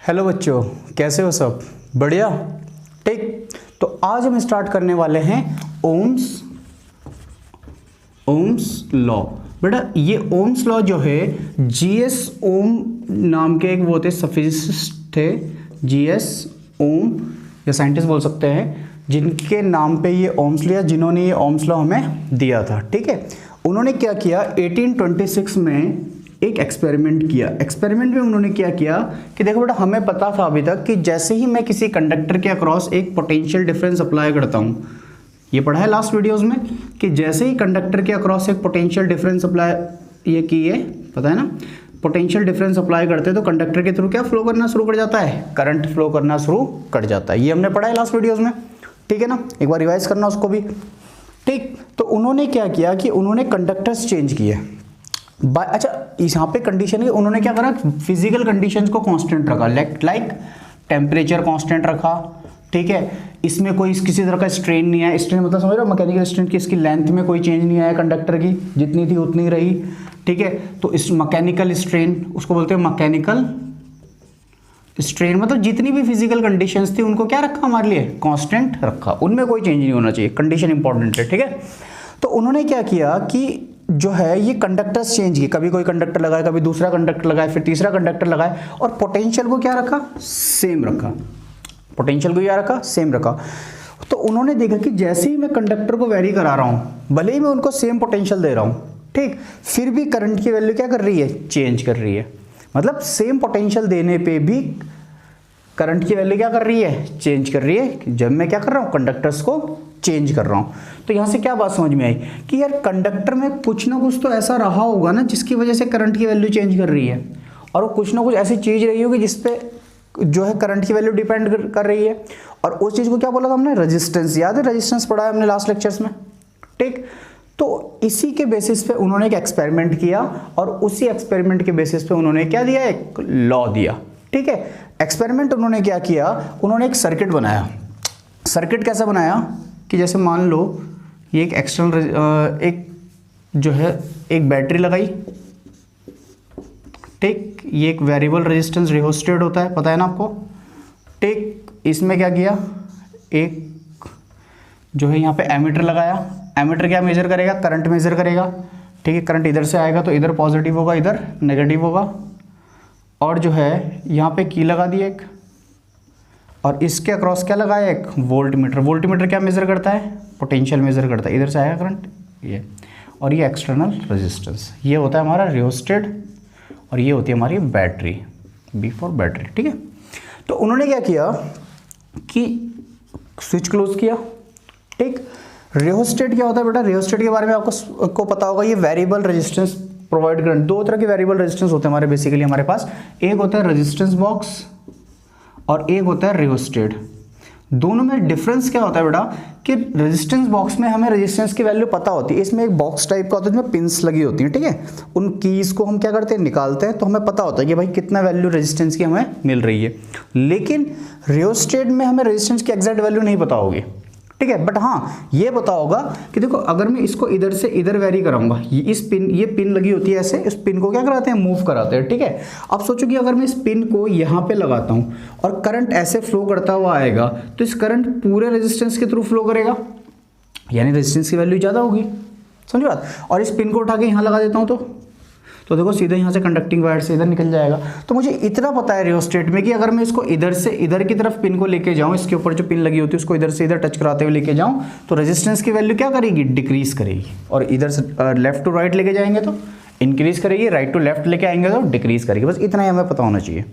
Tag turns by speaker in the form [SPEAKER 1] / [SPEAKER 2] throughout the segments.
[SPEAKER 1] Hello बच्चों, कैसे हो सब? बढ़िया। ठीक, तो आज हम स्टार्ट करने वाले हैं ओम्स लॉ। बेटा ये ओम्स लॉ जो है, जीएस ओम नाम के एक वो थे, सफिजिस्ट थे, जीएस ओम या साइंटिस्ट बोल सकते हैं, जिनके नाम पे ये ओम्स लिया, जिन्होंने ये ओम्स लॉ हमें दिया था। ठीक है, उन्होंने क्या किया, 1826 में एक एक्सपेरिमेंट किया। एक्सपेरिमेंट में उन्होंने क्या किया कि देखो बेटा, हमें पता था अभी तक कि जैसे ही मैं किसी कंडक्टर के अक्रॉस एक पोटेंशियल डिफरेंस अप्लाई करता हूँ, ये पढ़ा है लास्ट वीडियोस में कि जैसे ही कंडक्टर के अक्रॉस एक पोटेंशियल डिफरेंस अप्लाई ये की है, पता है ना, पोटेंशियल डिफरेंस अप्लाई करते हैं तो कंडक्टर के थ्रू क्या फ्लो करना शुरू कर जाता है, करंट फ्लो करना शुरू कर जाता है। ये हमने पढ़ा है लास्ट वीडियोस में, ठीक है ना, एक बार रिवाइज करना उसको भी। ठीक, तो उन्होंने क्या किया कि उन्होंने कंडक्टर्स चेंज किए। अच्छा, यहाँ पे कंडीशन है, उन्होंने क्या करा, फिजिकल कंडीशंस को कांस्टेंट रखा, लाइक टेम्परेचर कांस्टेंट रखा। ठीक है, इसमें कोई किसी तरह का स्ट्रेन नहीं आया। स्ट्रेन मतलब समझ रहे हो, मैकेनिकल स्ट्रेन की इसकी लेंथ में कोई चेंज नहीं आया, कंडक्टर की जितनी थी उतनी रही। ठीक है, तो इस मैकेनिकल स्ट्रेन उसको बोलते हैं मैकेनिकल स्ट्रेन, मतलब जितनी भी फिजिकल कंडीशंस थी उनको क्या रखा, हमारे लिए कांस्टेंट रखा, उनमें कोई चेंज नहीं होना चाहिए, कंडीशन इंपॉर्टेंट है। ठीक है, तो उन्होंने क्या किया कि जो है ये कंडक्टर्स चेंज किए, कभी कोई कंडक्टर लगाए, कभी दूसरा कंडक्टर लगाए, फिर तीसरा कंडक्टर लगाए, और पोटेंशियल को क्या रखा, सेम रखा। पोटेंशियल को क्या रखा, सेम रखा। तो उन्होंने देखा कि जैसे ही मैं कंडक्टर को वेरी करा रहा हूं, भले ही मैं उनको सेम पोटेंशियल दे रहा हूं, ठीक, फिर भी करंट की वैल्यू क्या कर रही है, चेंज कर रही है। मतलब सेम पोटेंशियल देने पे भी करंट की वैल्यू क्या कर रही है, चेंज कर रही है, जब मैं क्या कर रहा हूं, कंडक्टर्स को चेंज कर रहा हूं। तो यहां से क्या बात समझ में आई कि यार कंडक्टर में कुछ ना कुछ तो ऐसा रहा होगा ना जिसकी वजह से करंट की वैल्यू चेंज कर रही है, और वो कुछ ना कुछ ऐसी चीज रही होगी जिसपे जो है करंट की वैल्यू डिपेंड कर रही है। और उस चीज को क्या बोला था हमने, रेजिस्टेंस। याद है, रेजिस्टेंस पढ़ा है हमने लास्ट लेक्चर्स में। ठीक, तो इसी के बेसिस पे उन्होंने एक एक्सपेरिमेंट किया, और उसी एक्सपेरिमेंट के बेसिस पे उन्होंने क्या दिया, एक लॉ दिया। ठीक है, एक्सपेरिमेंट उन्होंने क्या किया, उन्होंने एक सर्किट बनाया। सर्किट कैसा बनाया कि जैसे मान लो ये एक एक्सटर्नल एक जो है एक बैटरी लगाई। ठीक, ये एक वेरिएबल रेजिस्टेंस रियोस्टेट होता है, पता है ना आपको। ठीक, इसमें क्या किया, एक जो है यहाँ पे एमीटर लगाया। एमीटर क्या मेजर करेगा, करंट मेजर करेगा। ठीक है, करंट इधर से आएगा तो इधर पॉजिटिव होगा, इधर नेगेटिव होगा। और जो है यहाँ पे की लगा दी एक, और इसके अक्रॉस क्या लगाया, एक वोल्ट मीटर। वोल्ट मीटर क्या मेजर करता है, पोटेंशियल मेजर करता है, इधर से आएगा करंट ये, और ये एक्सटर्नल रेजिस्टेंस, ये होता है हमारा रियोस्टेट, और ये होती है हमारी बैटरी, बी फॉर बैटरी। ठीक है, तो उन्होंने क्या किया कि स्विच क्लोज किया। ठीक, रियोस्टेट क्या होता है बेटा, रियोस्टेट के बारे में आपको पता होगा, ये वेरिएबल रेजिस्टेंस प्रोवाइड कर, दो तरह के वेरिएबल रेजिस्टेंस होते हैं हमारे बेसिकली हमारे पास, एक होता है रेजिस्टेंस बॉक्स और एक होता है रियोस्टेट। दोनों में डिफरेंस क्या होता है बेटा कि रेजिस्टेंस बॉक्स में हमें रेजिस्टेंस की वैल्यू पता होती है, इसमें एक बॉक्स टाइप का होता है जिसमें पिंस लगी होती हैं। ठीक है, उन कीज को हम क्या करते हैं, निकालते हैं, तो हमें पता होता है कि भाई कितना वैल्यू रेजिस्टेंस की हमें मिल रही है। लेकिन रियोस्टेट में हमें रेजिस्टेंस की एग्जैक्ट वैल्यू नहीं पता होगी। ठीक है, बट हाँ ये पता होगा कि देखो अगर मैं इसको इधर से इधर वेरी कराऊंगा, ये पिन लगी होती है ऐसे, इस पिन को क्या कराते हैं, मूव कराते हैं। ठीक है, अब सोचो कि अगर मैं इस पिन को यहाँ पे लगाता हूँ और करंट ऐसे फ्लो करता हुआ आएगा, तो इस करंट पूरे रेजिस्टेंस के थ्रू फ्लो करेगा, यानी रेजिस्टेंस की वैल्यू ज़्यादा होगी, समझ बात। और इस पिन को उठा के यहाँ लगा देता हूँ तो देखो सीधे यहाँ से कंडक्टिंग वायर से इधर निकल जाएगा। तो मुझे इतना पता है रियोस्टेट में कि अगर मैं इसको इधर से इधर की तरफ पिन को लेके जाऊँ, इसके ऊपर जो पिन लगी होती है उसको इधर से इधर टच कराते हुए लेके जाऊँ, तो रेजिस्टेंस की वैल्यू क्या करेगी, डिक्रीज करेगी। और इधर से लेफ्ट टू राइट लेके जाएंगे तो इंक्रीज करेगी, राइट टू लेफ्ट लेके आएंगे तो डिक्रीज करेगी। बस इतना ही हमें पता होना चाहिए।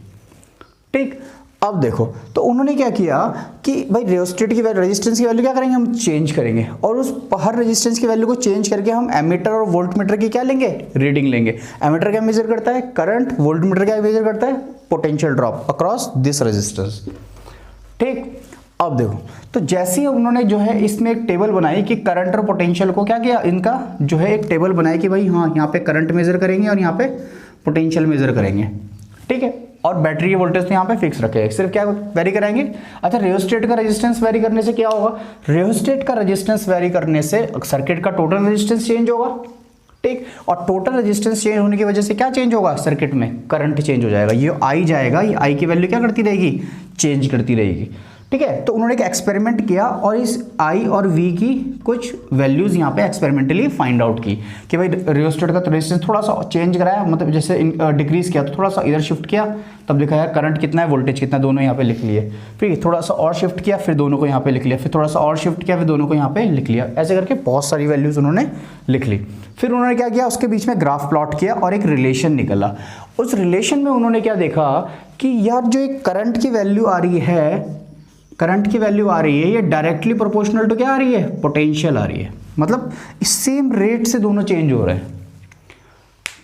[SPEAKER 1] ठीक, अब देखो तो उन्होंने क्या किया कि भाई रियोस्टेट की रेजिस्टेंस की वैल्यू क्या करेंगे, हम चेंज करेंगे, और उस हर रेजिस्टेंस की वैल्यू को चेंज करके हम एमीटर और वोल्ट मीटर की क्या लेंगे, रीडिंग लेंगे। एमीटर क्या मेजर करता है, करंट, वोल्ट मीटर क्या मेजर करता है, potential drop across this resistance. ठीक, अब देखो तो जैसे ही उन्होंने जो है इसमें एक टेबल बनाई कि करंट और पोटेंशियल को क्या किया, इनका जो है एक टेबल बनाई कि भाई हाँ यहाँ पे करंट मेजर करेंगे और यहाँ पे पोटेंशियल मेजर करेंगे। ठीक है, और बैटरी के वोल्टेज तो यहाँ पे फिक्स रखे, सिर्फ क्या वेरी कराएंगे। अच्छा, रियोस्टेट का रेजिस्टेंस वेरी करने से क्या होगा, रियोस्टेट का रेजिस्टेंस वेरी करने से सर्किट का टोटल रेजिस्टेंस चेंज होगा। ठीक। और टोटल रेजिस्टेंस चेंज होने की वजह से क्या चेंज होगा सर्किट में, करंट चेंज हो जाएगा। ये आई जाएगा, ये आई की वैल्यू क्या करती रहेगी, चेंज करती रहेगी, ठीक है। तो उन्होंने एक एक्सपेरिमेंट किया और इस आई और वी की कुछ वैल्यूज यहाँ पे एक्सपेरिमेंटली फाइंड आउट की कि भाई रियोस्टेट का तो रेजिस्टेंस थोड़ा सा चेंज कराया, मतलब जैसे डिक्रीज किया तो थोड़ा सा इधर शिफ्ट किया, तब लिखा यार करंट कितना है, वोल्टेज कितना, दोनों यहाँ पे लिख लिए। फिर थोड़ा सा और शिफ्ट किया, फिर दोनों को यहाँ पे लिख लिया, फिर थोड़ा सा और शिफ्ट किया, फिर दोनों को यहाँ पे लिख लिया। ऐसे करके बहुत सारी वैल्यूज उन्होंने लिख ली। फिर उन्होंने क्या किया, उसके बीच में ग्राफ प्लॉट किया और एक रिलेशन निकला। उस रिलेशन में उन्होंने क्या देखा कि यार जो एक करंट की वैल्यू आ रही है, करंट की वैल्यू आ रही है, ये डायरेक्टली प्रोपोर्शनल टू क्या आ रही है, पोटेंशियल आ रही है। मतलब सेम रेट से दोनों चेंज हो रहे हैं।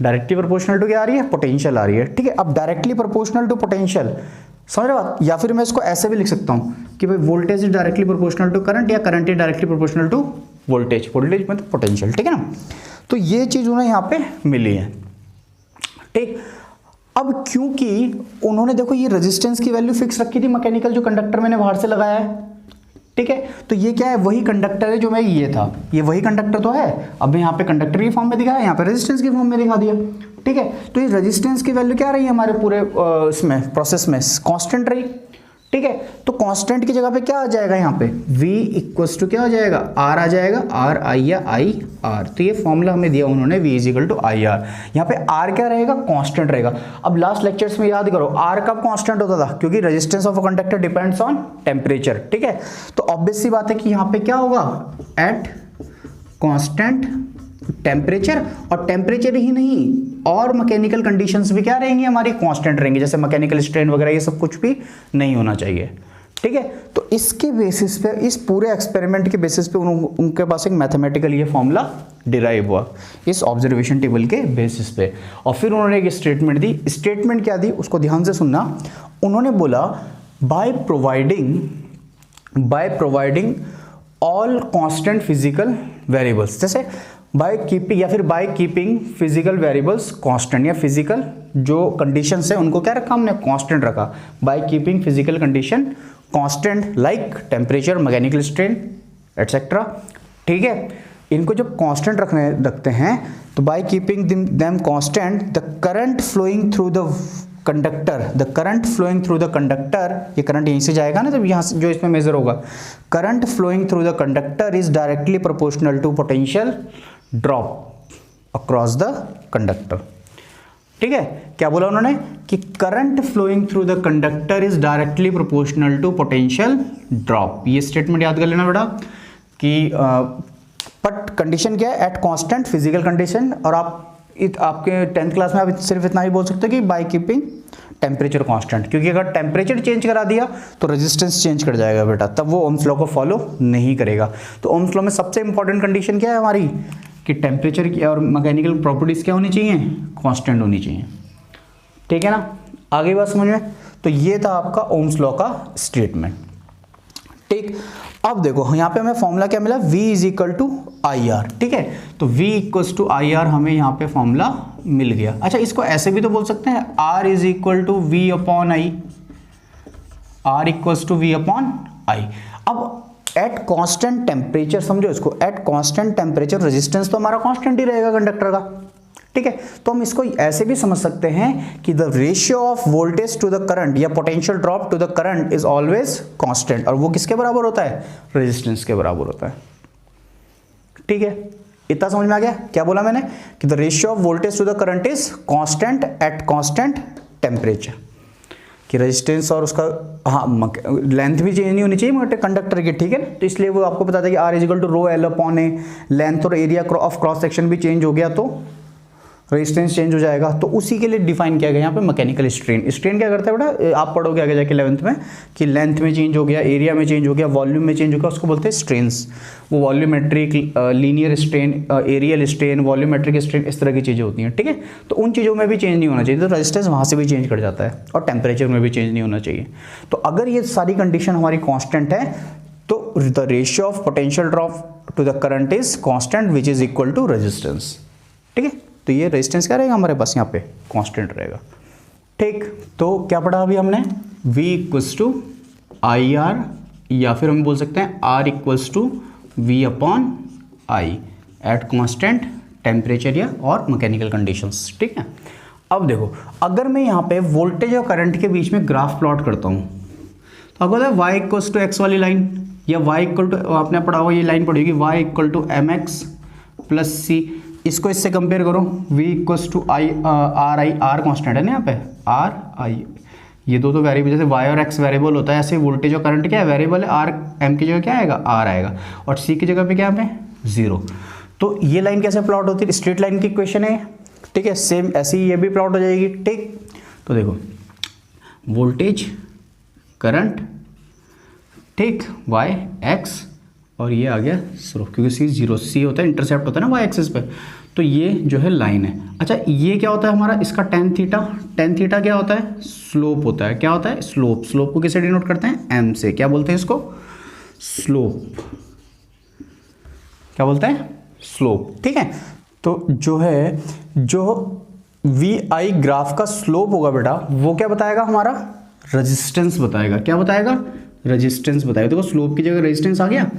[SPEAKER 1] डायरेक्टली प्रोपोर्शनल टू क्या आ रही है, पोटेंशियल आ रही है, ठीक है। अब डायरेक्टली प्रोपोर्शनल टू पोटेंशियल, समझ रहे बात। या फिर मैं इसको ऐसे भी लिख सकता हूं कि भाई voltage is directly proportional to current, या current is directly proportional to voltage, voltage मतलब पोटेंशियल, ठीक है ना। तो ये चीज उन्हें यहाँ पे मिली है, ठीक। अब क्योंकि उन्होंने देखो ये रेजिस्टेंस की वैल्यू फिक्स रखी थी मैकेनिकल, जो कंडक्टर मैंने बाहर से लगाया है, ठीक है। तो ये क्या है, वही कंडक्टर है जो मैं ये था, ये वही कंडक्टर तो है। अब यहाँ पे कंडक्टर की फॉर्म में दिखाया, यहाँ पे रेजिस्टेंस की फॉर्म में दिखा दिया, ठीक है। तो ये रेजिस्टेंस की वैल्यू क्या रही है हमारे पूरे इसमें प्रोसेस में, कांस्टेंट रही, ठीक है। तो कांस्टेंट की जगह पे क्या आ जाएगा, यहाँ पे v इक्वल्स टू क्या आ जाएगा, r आ जाएगा, r i या i r। तो ये फॉर्मूला हमें दिया उन्होंने, v is equal to I R. यहाँ पे r क्या रहेगा, कांस्टेंट रहेगा। अब लास्ट लेक्चर्स में याद करो r कब कांस्टेंट होता था, क्योंकि resistance of a conductor depends on temperature, ठीक है। तो ऑब्वियस सी बात है कि यहाँ पे क्या होगा, एट कांस्टेंट टेम्परेचर, और टेम्परेचर ही नहीं और मैकेनिकल कंडीशंस भी क्या रहेंगी हमारी, कांस्टेंट रहेंगी, जैसे मैकेनिकल स्ट्रेन वगैरह, ये सब कुछ भी नहीं होना चाहिए, ठीक है। तो इसके बेसिस पे, इस पूरे एक्सपेरिमेंट के बेसिस पे उनके पास एक मैथमेटिकल ये फॉर्मूला डिराइव हुआ इस ऑब्जर्वेशन टेबल के बेसिस पे। और फिर उन्होंने एक स्टेटमेंट दी। स्टेटमेंट क्या दी उसको ध्यान से सुनना। उन्होंने बोला by providing all constant physical variables, जैसे बाय कीपिंग या फिर by keeping physical variables constant, या फिजिकल जो कंडीशंस है उनको क्या रखा हमने, कांस्टेंट रखा। By keeping physical condition constant like temperature, mechanical strain etcetera, ठीक है। इनको जब कांस्टेंट रखते हैं तो by keeping them constant the current flowing through the conductor, ये करंट यहीं से जाएगा ना, जब यहाँ से जो इसमें मेजर होगा, current flowing through the conductor is directly proportional to potential drop across the conductor, ठीक है। क्या बोला उन्होंने कि current flowing through the conductor is directly proportional to potential drop. ये स्टेटमेंट याद कर लेना बेटा कि बट कंडीशन क्या है, एट कांस्टेंट फिजिकल कंडीशन। और आपके 10th क्लास में आप सिर्फ इतना ही बोल सकते हो कि बाय कीपिंग टेम्परेचर कांस्टेंट, क्योंकि अगर टेम्परेचर चेंज करा दिया तो रेजिस्टेंस चेंज कर जाएगा बेटा, तब वो ओम्स लॉ को फॉलो नहीं करेगा। तो ओम्स लॉ में सबसे इंपॉर्टेंट कंडीशन क्या है हमारी, कि टेम्परेचर की और मैकेनिकल प्रॉपर्टीज क्या होनी चाहिए, कांस्टेंट होनी चाहिए, ठीक है ना। आगे बात समझ में। तो ये था आपका ओम्स लॉ का स्टेटमेंट, ठीक। अब देखो यहाँ पे हमें फॉर्मूला क्या मिला, v is equal to I R, ठीक है। तो v equal to I R हमें यहाँ पे फॉर्मूला मिल गया। अच्छा, इसको ऐसे भी तो बोल सकते हैं, r is equal to V upon I, r equal to V upon I. अब एट कांस्टेंट टेम्परेचर, समझो इसको, एट कांस्टेंट टेम्परेचर रेजिस्टेंस तो हमारा कांस्टेंट ही रहेगा कंडक्टर का, ठीक है। तो हम इसको ऐसे भी समझ सकते हैं कि the ratio of voltage to the current या potential drop to the current is always constant, और वो किसके बराबर होता है, रेजिस्टेंस के बराबर होता है, ठीक है। इतना समझ में आ गया। क्या बोला मैंने कि the ratio of voltage to the current is constant at constant temperature, कि रेजिस्टेंस और उसका लेंथ भी चेंज नहीं होनी चाहिए मगर कंडक्टर की, ठीक है। तो इसलिए वो आपको बताता है कि R is equal to rho L upon A, length और एरिया ऑफ क्रॉस सेक्शन भी चेंज हो गया तो रेजिस्टेंस चेंज हो जाएगा। तो उसी के लिए डिफाइन किया गया यहाँ पे मैकेनिकल स्ट्रेन। स्ट्रेन क्या करता है बेटा, आप पढ़ोगे आगे जाके 11th में कि लेंथ में चेंज हो गया, एरिया में चेंज हो गया, वॉल्यूम में चेंज हो गया, उसको बोलते हैं स्ट्रेन्स। वो volumetric, linear strain, areal strain, volumetric strain, इस तरह की चीज़ें होती हैं, ठीक है। तो उन चीज़ों में भी चेंज नहीं होना चाहिए, तो रेजिस्टेंस वहाँ से भी चेंज कर जाता है, और टेम्परेचर में भी चेंज नहीं होना चाहिए। तो अगर ये सारी कंडीशन हमारी कॉन्स्टेंट है तो the ratio of potential drop to the current is constant which is equal to resistance, ठीक है। तो ये रेजिस्टेंस क्या रहेगा हमारे पास यहाँ पे, कांस्टेंट रहेगा, ठीक। तो क्या पढ़ा अभी हमने, v equals to I R, या फिर हम बोल सकते हैं r equals to V upon I at constant temperature या और मैकेनिकल कंडीशंस, ठीक है। अब देखो, अगर मैं यहाँ पे वोल्टेज और करंट के बीच में ग्राफ प्लॉट करता हूँ तो आपको पता है y इक्वल्स टू एक्स वाली लाइन, या y इक्वल टू, आपने पढ़ा होगा ये लाइन पढ़ी होगी, y equal to m x plus c, इसको इससे कंपेयर करो, v equals to I R I, R constant है ना यहाँ पे, आर आई, ये दो तो वेरिएबल, जैसे y और x वेरिएबल होता है ऐसे वोल्टेज और करंट क्या है वेरिएबल है, आर एम की जगह क्या आएगा, आर आएगा, और सी की जगह पे क्या है 0। तो ये लाइन कैसे प्लॉट होती है, स्ट्रेट लाइन की इक्वेशन है, ठीक है। सेम ऐसे ही ये भी प्लॉट हो जाएगी, ठीक। तो देखो वोल्टेज करंट, ठीक, y x, और ये आ गया स्लोप, क्योंकि सी 0 सी होता है, इंटरसेप्ट होता है ना y एक्सिस पे, तो ये जो है लाइन है। अच्छा ये क्या होता है हमारा, इसका टेन थीटा, टेन थीटा क्या होता है, स्लोप होता है, क्या होता है, स्लोप। स्लोप को किससे डिनोट करते हैं, m से, क्या बोलते हैं इसको, स्लोप, क्या बोलते हैं, स्लोप, ठीक है। तो जो है, जो वी आई ग्राफ का स्लोप होगा बेटा, वो क्या बताएगा, हमारा रेजिस्टेंस बताएगा, क्या बताएगा, रेजिस्टेंस बताएगा। देखो स्लोप की जगह रेजिस्टेंस आ गया,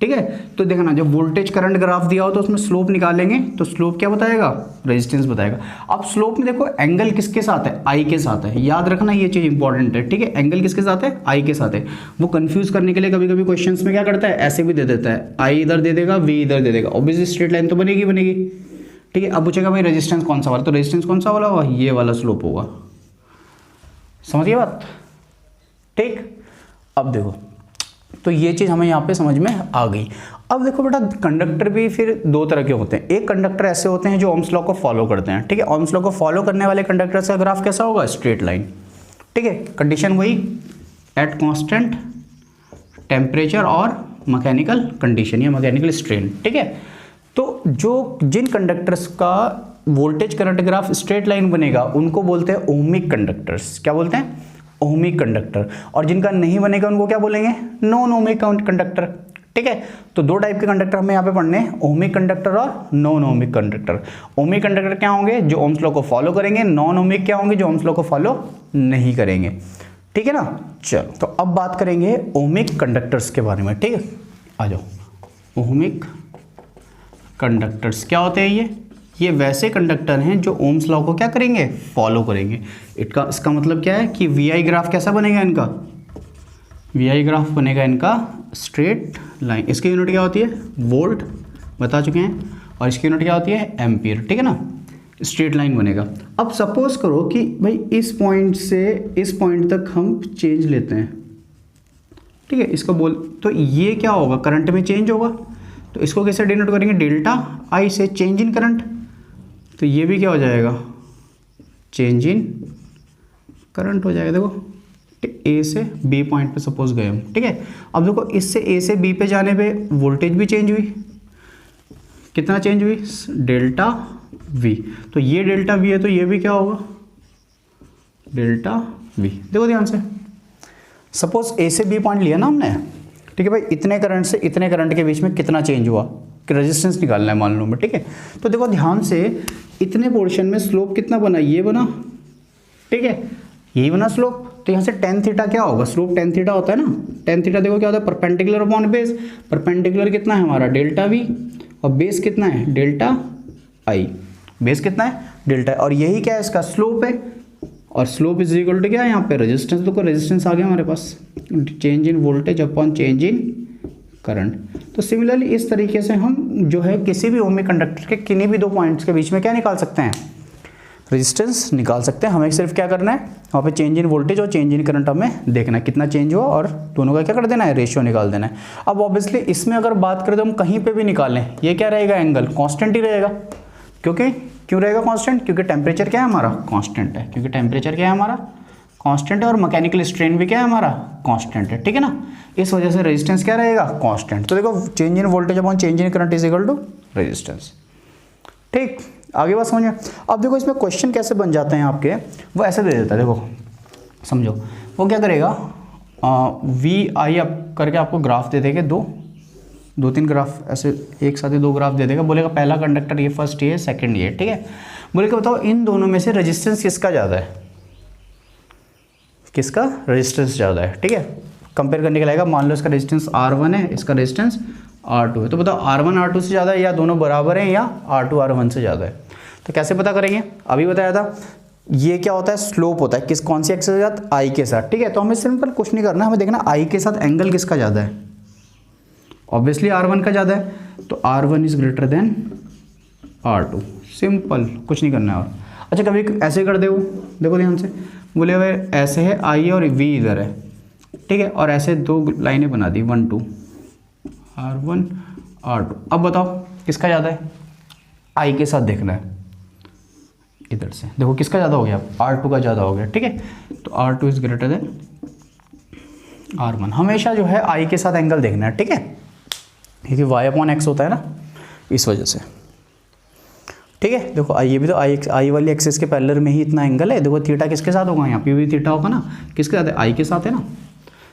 [SPEAKER 1] ठीक है। तो देखना जब वोल्टेज करंट ग्राफ दिया हो तो उसमें स्लोप निकालेंगे, तो स्लोप क्या बताएगा, रेजिस्टेंस बताएगा। अब स्लोप में देखो एंगल किसके साथ है, आई के साथ है, याद रखना ये चीज इंपॉर्टेंट है, ठीक है। एंगल किसके साथ है, आई के साथ है। वो कंफ्यूज करने के लिए कभी कभी क्वेश्चंस में क्या करता है, ऐसे भी दे देता है, आई इधर दे देगा, वी इधर दे देगा, ऑब्वियसली स्ट्रेट लाइन तो बनेगी बनेगी, ठीक है। अब पूछेगा भाई रेजिस्टेंस कौन सा वाला, तो रेजिस्टेंस कौन सा वाला होगा, ये वाला स्लोप होगा, समझिए बात, ठीक। अब देखो तो ये चीज़ हमें यहाँ पे समझ में आ गई। अब देखो बेटा कंडक्टर भी फिर दो तरह के होते हैं। एक कंडक्टर ऐसे होते हैं जो ओम्स लॉ को फॉलो करते हैं, ठीक है। ओम्स लॉ को फॉलो करने वाले कंडक्टर का ग्राफ कैसा होगा, स्ट्रेट लाइन, ठीक है। कंडीशन वही, एट कांस्टेंट टेम्परेचर और मैकेनिकल कंडीशन या मैकेनिकल स्ट्रेन, ठीक है। तो जो जिन कंडक्टर्स का voltage current graph straight line बनेगा उनको बोलते हैं ओमिक कंडक्टर्स, क्या बोलते हैं, ओमिक कंडक्टर। और जिनका नहीं बनेगा उनको क्या बोलेंगे, नॉन ओमिक कंडक्टर, ठीक है। तो दो टाइप के कंडक्टर हमें यहाँ पे पढ़ने हैं, ओमिक कंडक्टर और non ohmic conductor. Ohmic conductor क्या होंगे, जो ओम्स लॉ को फॉलो करेंगे, नॉन ओमिक क्या होंगे, जो ओम्स लॉ को फॉलो नहीं करेंगे, ठीक है ना। चलो तो अब बात करेंगे ओमिक कंडक्टर्स के बारे में, ठीक है। आ जाओ, ओमिक कंडक्टर्स क्या होते हैं, ये वैसे कंडक्टर हैं जो ओम्स लॉ को क्या करेंगे, फॉलो करेंगे। इसका मतलब क्या है कि वी आई ग्राफ कैसा बनेगा इनका, वी आई ग्राफ बनेगा इनका स्ट्रेट लाइन। इसकी यूनिट क्या होती है, वोल्ट, बता चुके हैं, और इसकी यूनिट क्या होती है, एम्पियर, ठीक है ना। स्ट्रेट लाइन बनेगा। अब सपोज करो कि भाई इस पॉइंट से इस पॉइंट तक हम चेंज लेते हैं, ठीक है। इसको बोल तो ये क्या होगा, करंट में चेंज होगा, तो इसको कैसे डिनोट करेंगे, डेल्टा आई से, चेंज इन करंट। तो ये भी क्या हो जाएगा, चेंज इन करंट हो जाएगा। देखो ए से बी पॉइंट पे सपोज गए हम, ठीक है। अब देखो इससे ए से बी पे जाने पे वोल्टेज भी चेंज हुई, कितना चेंज हुई, डेल्टा वी। तो ये डेल्टा वी है तो ये भी क्या होगा, डेल्टा वी। देखो ध्यान से, सपोज ए से बी पॉइंट लिया ना हमने, ठीक है भाई, इतने करंट से इतने करंट के बीच में कितना चेंज हुआ, कि रेजिस्टेंस निकालना है मान लो मैं, ठीक है। तो देखो ध्यान से, इतने पोर्शन में स्लोप कितना बना, ये बना, ठीक है, यही बना स्लोप। तो यहाँ से टेन थीटा क्या होगा, स्लोप टेन थीटा होता है ना, टेन थीटा देखो क्या होता है, परपेंडिकुलर अपॉन बेस। परपेंडिकुलर कितना है हमारा, डेल्टा वी, और बेस कितना है, डेल्टा आई। बेस कितना है, डेल्टा, और यही क्या है, इसका स्लोप है। और स्लोप इज इक्वल टू क्या है यहाँ पे, रेजिस्टेंस। तो रेजिस्टेंस आ गया हमारे पास, change in voltage upon change in current. तो सिमिलरली इस तरीके से हम जो है किसी भी ओमिक कंडक्टर के किन्हीं भी दो पॉइंट्स के बीच में क्या निकाल सकते हैं, रेजिस्टेंस निकाल सकते हैं। हमें सिर्फ क्या करना है, वहाँ पे चेंज इन वोल्टेज और चेंज इन करंट हमें देखना है कितना चेंज हुआ, और दोनों का क्या कर देना है, रेशियो निकाल देना है। अब ऑब्वियसली इसमें अगर बात करें तो हम कहीं पे भी निकालें, ये क्या रहेगा, एंगल कांस्टेंट ही रहेगा। क्यों रहेगा कांस्टेंट, क्योंकि टेम्परेचर क्या है हमारा, कांस्टेंट है। क्योंकि टेम्परेचर क्या है हमारा, कांस्टेंट है, और मैकेनिकल स्ट्रेन भी क्या है हमारा, कांस्टेंट है, ठीक है ना। इस वजह से रेजिस्टेंस क्या रहेगा, कांस्टेंट। तो देखो change in voltage upon change in current is equal to resistance, ठीक। आगे बात समझिए। अब देखो इसमें क्वेश्चन कैसे बन जाते हैं आपके, वो ऐसे दे देता है, देखो समझो। वो क्या करेगा, वी आई अप करके आपको ग्राफ दे देंगे, दो तीन ग्राफ ऐसे एक साथ ही दो ग्राफ दे देगा। बोलेगा पहला कंडक्टर ये, फर्स्ट ये, सेकंड ये, ठीक है। बोलेगा बताओ इन दोनों में से रेजिस्टेंस किसका ज़्यादा है, किसका रेजिस्टेंस ज़्यादा है, ठीक है। कंपेयर करने के लिए मान लो इसका रेजिस्टेंस R1 है, इसका रेजिस्टेंस R2 है। तो बताओ R1 R2 से ज़्यादा है या दोनों बराबर हैं या R2 R1 से ज़्यादा है। तो कैसे पता करेंगे, अभी बताया था ये क्या होता है, स्लोप होता है, किस कौन सी एक्सिस के साथ, आई के साथ। ठीक है, तो हमें सिंपल कुछ नहीं करना, हमें देखना आई के साथ एंगल किसका ज़्यादा है। ऑब्वियसली R1 का ज़्यादा है, तो R1 is greater than R2। Simple, कुछ नहीं करना है और। अच्छा कभी ऐसे कर दे, वो देखो ध्यान से, बोले भाई ऐसे है आई और V इधर है, ठीक है, और ऐसे दो लाइनें बना दी 1 2 R1 R2। अब बताओ किसका ज़्यादा है, आई के साथ देखना है। इधर से देखो किसका ज़्यादा हो गया, R2 का ज़्यादा हो गया। ठीक है, तो R2 is greater than R1। हमेशा जो है आई के साथ एंगल देखना है। ठीक है, क्योंकि y/x होता है ना, इस वजह से। ठीक है, देखो ये भी तो आई वाली एक्सिस के पैरेलल में ही इतना एंगल है। देखो थीटा किसके साथ होगा, यहाँ पे भी थीटा होगा ना, किसके साथ है, आई के साथ है ना,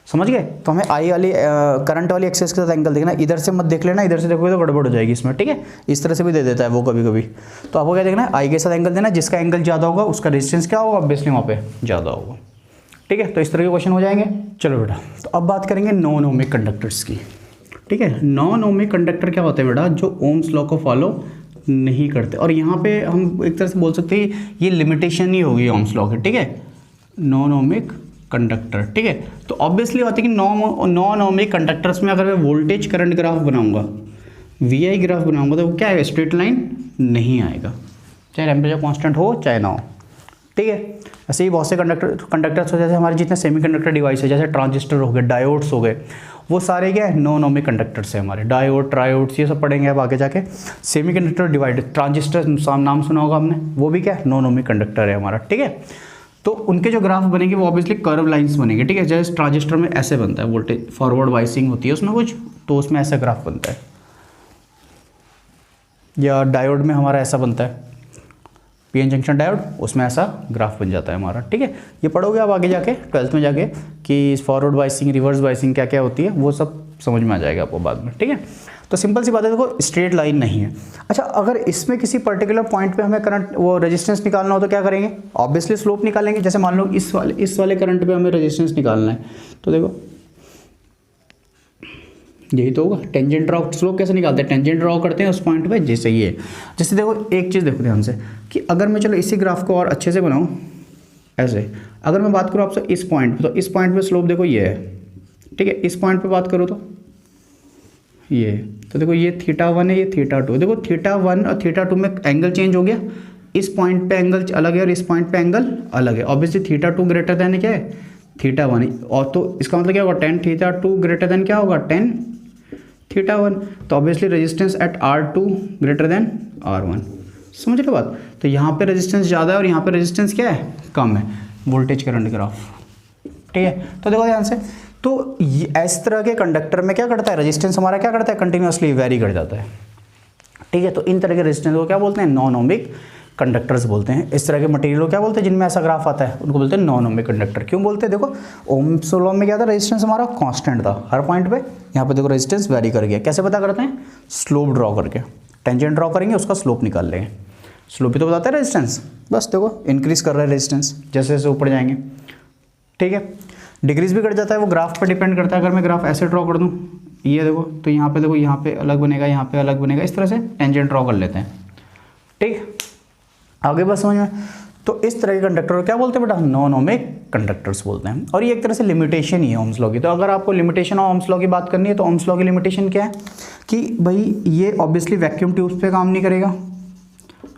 [SPEAKER 1] समझ गए। तो हमें आई वाली करंट वाली एक्सिस के साथ एंगल देखना, इधर से मत देख लेना, इधर से देखोगे तो गड़बड़ हो जाएगी इसमें। ठीक है, इस तरह से भी दे देता है वो कभी कभी। तो आपको क्या देखना है, आई के साथ एंगल देना, जिसका एंगल ज़्यादा होगा उसका रेजिस्टेंस क्या होगा, ऑब्वियसली वहाँ पे ज़्यादा होगा। ठीक है, तो इस तरह के क्वेश्चन हो जाएंगे। चलो बेटा, तो अब बात करेंगे नॉन ओमिक कंडक्टर्स की। ठीक है, नॉन ओमिक कंडक्टर क्या होते हैं बेटा, जो ओम्स लॉ को फॉलो नहीं करते। और यहाँ पे हम एक तरह से बोल सकते हैं ये लिमिटेशन ही होगी ओम्स लॉ की। ठीक है, नॉन ओमिक कंडक्टर। ठीक है, तो ऑब्वियसली बात है कि नॉन ओमिक कंडक्टर्स में अगर मैं वोल्टेज करंट ग्राफ बनाऊंगा, वी ग्राफ बनाऊंगा, तो वो क्या है, स्ट्रेट लाइन नहीं आएगा, चाहे टेम्परेचर कांस्टेंट हो चाहे ना हो। ठीक है, ऐसे ही बहुत से कंडक्टर्स हो, जैसे हमारे जितने सेमीकंडक्टर डिवाइस है, जैसे ट्रांजिस्टर हो गए, डायोड्स हो गए, वो सारे क्या है, नॉन ओमिक कंडक्टर्स है हमारे। डायोड, ट्रायोड्स, ये सब पढ़ेंगे अब आगे जाके। सेमीकंडक्टर डिवाइस, ट्रांजिस्टर नाम सुना होगा हमने, वो भी क्या है, नॉन ओमिक कंडक्टर है हमारा। ठीक है, तो उनके जो ग्राफ बनेंगे वो ऑब्वियसली कर्व लाइंस बनेंगे। ठीक है, जैसे ट्रांजिस्टर में ऐसे बनता है, वोल्टेज फॉरवर्ड बाइसिंग होती है उसमें कुछ, तो उसमें ऐसा ग्राफ बनता है, या डायोड में हमारा ऐसा बनता है, पीएन जंक्शन डायोड, उसमें ऐसा ग्राफ बन जाता है हमारा। ठीक है, ये पढ़ोगे आप आगे जाके 12th में जाके कि फॉरवर्ड बाइसिंग, रिवर्स बाइसिंग क्या क्या होती है, वो सब समझ में आ जाएगा आपको बाद में। ठीक है, तो सिंपल सी बात है, देखो स्ट्रेट लाइन नहीं है। अच्छा, अगर इसमें किसी पर्टिकुलर पॉइंट पे हमें करंट वो रेजिस्टेंस निकालना हो तो क्या करेंगे, ऑब्वियसली स्लोप निकालेंगे। जैसे मान लो इस वाले करंट पे हमें रेजिस्टेंस निकालना है, तो देखो यही तो होगा, टेंजेंट ड्रॉ। स्लोप कैसे निकालते हैं, टेंजेंट ड्रॉ करते हैं उस पॉइंट पे, जैसे ये। जैसे देखो एक चीज़ देखो ध्यान से, कि अगर मैं चलो इसी ग्राफ को और अच्छे से बनाऊँ ऐसे, अगर मैं बात करूँ आपसे इस पॉइंट पे, तो इस पॉइंट पे स्लोप देखो ये है। ठीक है, इस पॉइंट पे बात करूँ तो ये, तो देखो ये θ1 है, ये θ2। देखो θ1 और θ2 में एंगल चेंज हो गया, इस पॉइंट पे एंगल अलग है और इस पॉइंट पे एंगल अलग है। ऑब्वियसली θ2 ग्रेटर देन क्या है, θ1, और तो इसका मतलब क्या होगा, tan θ2 ग्रेटर देन क्या होगा, tan θ1। तो obviously resistance at R2 greater than R1। समझ रहे बात। तो यहाँ पे रेजिस्टेंस ज़्यादा है और यहाँ पे रेजिस्टेंस क्या है, कम है, वोल्टेज करंट ग्राफ। ठीक है, तो देखो ध्यान से, तो इस तरह के कंडक्टर में क्या करता है, रेजिस्टेंस हमारा क्या करता है, कंटिन्यूसली वेरी कर जाता है। ठीक है, तो इन तरह के रेजिस्टेंस को क्या बोलते हैं, नॉन ओमिक कंडक्टर्स बोलते हैं। इस तरह के मटेरियल को क्या बोलते हैं, जिनमें ऐसा ग्राफ आता है, उनको बोलते हैं नॉन ओमिक कंडक्टर। क्यों बोलते हैं, देखो ओम्स लॉ में क्या था, रेजिस्टेंस हमारा कांस्टेंट था हर पॉइंट पे, यहाँ पे देखो रेजिस्टेंस वेरी कर गया। कैसे पता करते हैं, स्लोप ड्रॉ करके, टेंजेंट ड्रॉ करेंगे, उसका स्लोप निकाल लेंगे। स्लोप ही तो बताता है रेजिस्टेंस, बस देखो इंक्रीज कर रहा है रेजिस्टेंस जैसे जैसे ऊपर जाएंगे। ठीक है, डिक्रीज भी कर जाता है, वो ग्राफ पर डिपेंड करता है। अगर मैं ग्राफ ऐसे ड्रॉ कर दूँ, ये देखो, तो यहाँ पे देखो, यहाँ पे अलग बनेगा, यहाँ पे अलग बनेगा, इस तरह से टेंजेंट ड्रॉ कर लेते हैं। ठीक, आगे बस समझ में। तो इस तरह के कंडक्टर को क्या बोलते हैं बेटा, नॉन ओमिक कंडक्टर्स बोलते हैं। और ये एक तरह से लिमिटेशन ही है ओम्स लॉ की। तो अगर आपको लिमिटेशन ऑफ ओम्स लॉ की बात करनी है, तो ओम्स लॉ की लिमिटेशन क्या है कि भाई ये ऑब्वियसली वैक्यूम ट्यूब्स पे काम नहीं करेगा।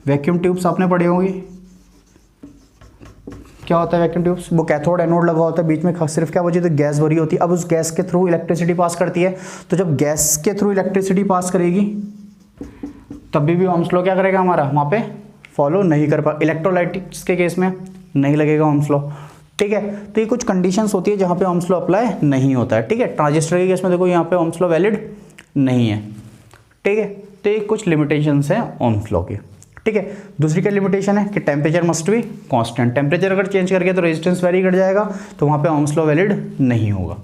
[SPEAKER 1] वैक्यूम ट्यूब्स आपने पढ़े होंगे, क्या होता है वैक्यूम ट्यूब्स, वो कैथोड एनोड लगा होता है, बीच में सिर्फ क्या वजह, तो गैस भरी होती है। अब उस गैस के थ्रू इलेक्ट्रिसिटी पास करती है, तो जब गैस के थ्रू इलेक्ट्रिसिटी पास करेगी तभी भी ओम्स लॉ क्या करेगा हमारा, वहाँ पे फॉलो नहीं कर पा। इलेक्ट्रोलाइटिक्स के केस में नहीं लगेगा ओम्स लॉ। ठीक है, तो ये कुछ कंडीशंस होती है जहाँ पे ओम्स लॉ अप्लाई नहीं होता है। ठीक है, ट्रांजिस्टर के केस में देखो यहाँ पे ओम्स लॉ वैलिड नहीं है। ठीक है, तो ये कुछ लिमिटेशंस हैं ओम्स लॉ की। ठीक है, दूसरी क्या लिमिटेशन है कि temperature must be constant. Temperature अगर चेंज कर गया तो रेजिस्टेंस वेरी कर जाएगा, तो वहाँ पे ओम्स लॉ वैलिड नहीं होगा।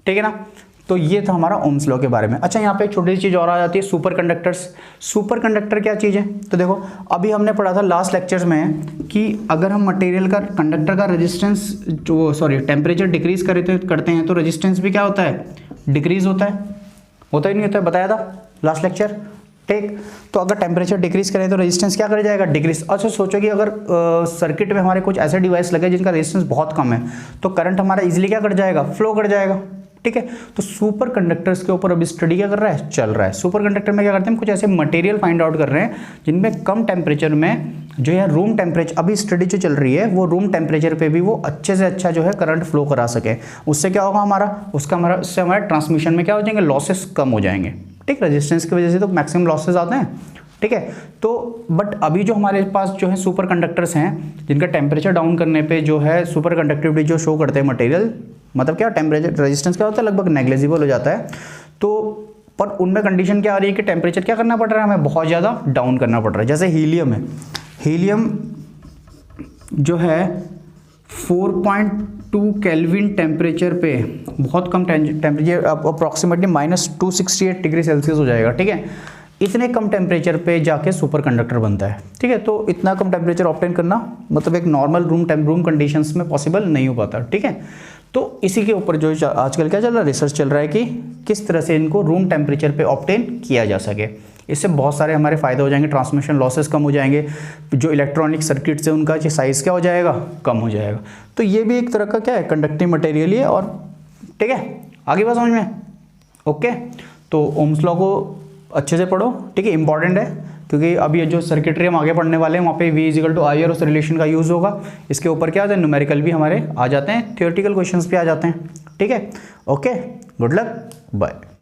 [SPEAKER 1] ठीक है ना, तो ये था हमारा ओम्स लॉ के बारे में। अच्छा, यहाँ पे एक छोटी सी चीज़ और आ जाती है, सुपर कंडक्टर्स। सुपर कंडक्टर क्या चीज़ है, तो देखो अभी हमने पढ़ा था लास्ट लेक्चर्स में कि अगर हम मटेरियल का, कंडक्टर का रेजिस्टेंस जो टेम्परेचर डिक्रीज करते हैं तो रेजिस्टेंस भी क्या होता है, डिक्रीज होता है। होता ही नहीं होता है, बताया था लास्ट लेक्चर। ठीक, तो अगर टेम्परेचर डिक्रीज करें तो रेजिस्टेंस क्या कर जाएगा, डिक्रीज। अच्छा सोचो कि अगर सर्किट में हमारे कुछ ऐसे डिवाइस लगे जिनका रेजिस्टेंस बहुत कम है, तो करंट हमारा इजीली क्या कर जाएगा, फ्लो कर जाएगा। ठीक है, तो सुपर कंडक्टर्स के ऊपर अभी स्टडी क्या कर रहा है, चल रहा है। सुपर कंडक्टर में क्या करते हैं, कुछ ऐसे मटेरियल फाइंड आउट कर रहे हैं जिनमें कम टेम्परेचर में जो है रूम टेम्परेचर, अभी स्टडी जो चल रही है वो रूम टेम्परेचर पे भी वो अच्छे से अच्छा जो है करंट फ्लो करा सके। उससे क्या होगा हमारा, उससे हमारा ट्रांसमिशन में क्या हो जाएंगे, लॉसेस कम हो जाएंगे। ठीक, रेजिस्टेंस की वजह से तो मैक्सिमम लॉसेस आते हैं। ठीक है, तो बट अभी जो हमारे पास जो है सुपर कंडक्टर्स हैं जिनका टेम्परेचर डाउन करने पे जो है सुपर कंडक्टिविटी जो शो करते हैं मटेरियल, मतलब क्या टेम्परेचर रेजिस्टेंस क्या होता है, लगभग नेग्लिजिबल हो जाता है। तो पर उनमें कंडीशन क्या आ रही है कि टेम्परेचर क्या करना पड़ रहा है, हमें बहुत ज़्यादा डाउन करना पड़ रहा है। जैसे हीलियम है, हीलियम जो है 4.2 केल्विन टेम्परेचर पे, बहुत कम टेम्परेचर, अप्रॉक्सीमेटली -268 डिग्री सेल्सियस हो जाएगा। ठीक है, इतने कम टेम्परेचर पे जाके सुपर कंडक्टर बनता है। ठीक है, तो इतना कम टेम्परेचर ऑब्टेन करना मतलब एक नॉर्मल रूम कंडीशंस में पॉसिबल नहीं हो पाता। ठीक है, तो इसी के ऊपर जो आजकल क्या चल रहा है, रिसर्च चल रहा है कि किस तरह से इनको रूम टेम्परेचर पे ऑब्टेन किया जा सके। इससे बहुत सारे हमारे फायदे हो जाएंगे, ट्रांसमिशन लॉसेस कम हो जाएंगे, जो इलेक्ट्रॉनिक सर्किट्स है उनका साइज़ क्या हो जाएगा, कम हो जाएगा। तो ये भी एक तरह का क्या है, कंडक्टिव मटेरियल ही है। और ठीक है, आगे बात समझ में, ओके। तो ओम्स लॉ को अच्छे से पढ़ो। ठीक है, इंपॉर्टेंट है क्योंकि अभी ये जो सर्किटरी हम आगे पढ़ने वाले हैं वहाँ पे V = I और उस रिलेशन का यूज़ होगा। इसके ऊपर क्या आता है, न्यूमेरिकल भी हमारे आ जाते हैं, थियोरेटिकल क्वेश्चंस भी आ जाते हैं। ठीक है, ओके, गुड लक, बाय।